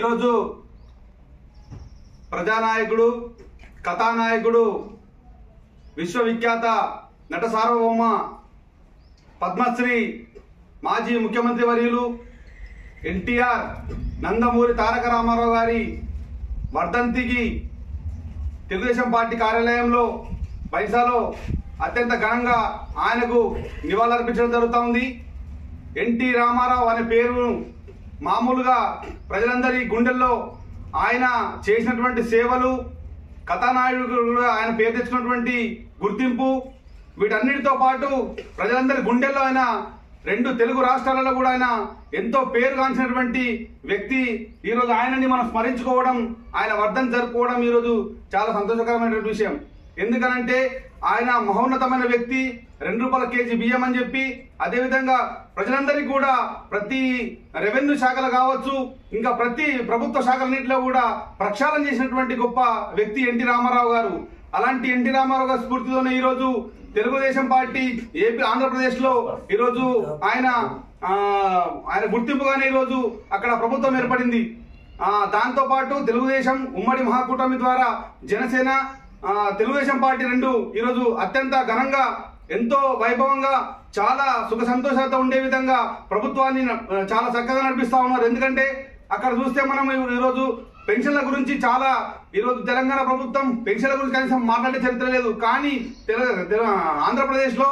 ఈరోజు ప్రజానాయకుడు కథానాయకుడు విశ్వవిఖ్యాత నట సార్వభౌమ పద్మశ్రీ మాజీ ముఖ్యమంత్రి వర్యులు ఎన్టీఆర్ నందమూరి తారక రామారావు గారి వర్ధంతికి తెలుగుదేశం పార్టీ కార్యాలయంలో బైసాలో అత్యంత ఘనంగా ఆయనకు నివాళులర్పించడం జరుగుతోంది. ఎన్టీ రామారావు అనే పేరు మామూలుగా ప్రజలందరి గుండెల్లో ఆయన చేసినటువంటి సేవలు, కథానాయకుడు ఆయన పేరు తెచ్చినటువంటి గుర్తింపు, వీటన్నిటితో పాటు ప్రజలందరి గుండెల్లో ఆయన 2 తెలుగు రాష్ట్రాలలో కూడా ఆయన ఎంతో పేరుగాంచినటువంటి వ్యక్తి. ఈరోజు ఆయనని మనం స్మరించుకోవడం, ఆయన వర్ధంతి జరుపుకోవడం ఈరోజు చాలా సంతోషకరమైనటువంటి విషయం. ఎందుకనంటే ఆయన మహోన్నతమైన వ్యక్తి. 2 రూపాయల కేజీ బియ్యం అని చెప్పి, అదేవిధంగా ప్రజలందరికీ కూడా ప్రతి రెవెన్యూ శాఖలు కావచ్చు, ఇంకా ప్రతి ప్రభుత్వ శాఖలన్నింటిలో కూడా ప్రక్షాళన చేసినటువంటి గొప్ప వ్యక్తి ఎన్టీ రామారావు గారు. అలాంటి ఎన్టీ రామారావు గారి స్ఫూర్తితోనే ఈరోజు తెలుగుదేశం పార్టీ ఏపీ ఆంధ్రప్రదేశ్ లో ఈరోజు ఆయన గుర్తింపుగానే ఈరోజు అక్కడ ప్రభుత్వం ఏర్పడింది. దాంతో పాటు తెలుగుదేశం ఉమ్మడి మహాకూటమి ద్వారా జనసేన తెలుగుదేశం పార్టీ 2 ఈరోజు అత్యంత ఘనంగా ఎంతో వైభవంగా చాలా సుఖ సంతోషాలతో ఉండే విధంగా ప్రభుత్వాన్ని చాలా చక్కగా నడిపిస్తా ఉన్నారు. ఎందుకంటే అక్కడ చూస్తే మనం ఈరోజు పెన్షన్ల గురించి చాలా ఈరోజు తెలంగాణ ప్రభుత్వం పెన్షన్ల గురించి కనీసం మాట్లాడే చరిత్ర లేదు. కానీ ఆంధ్రప్రదేశ్ లో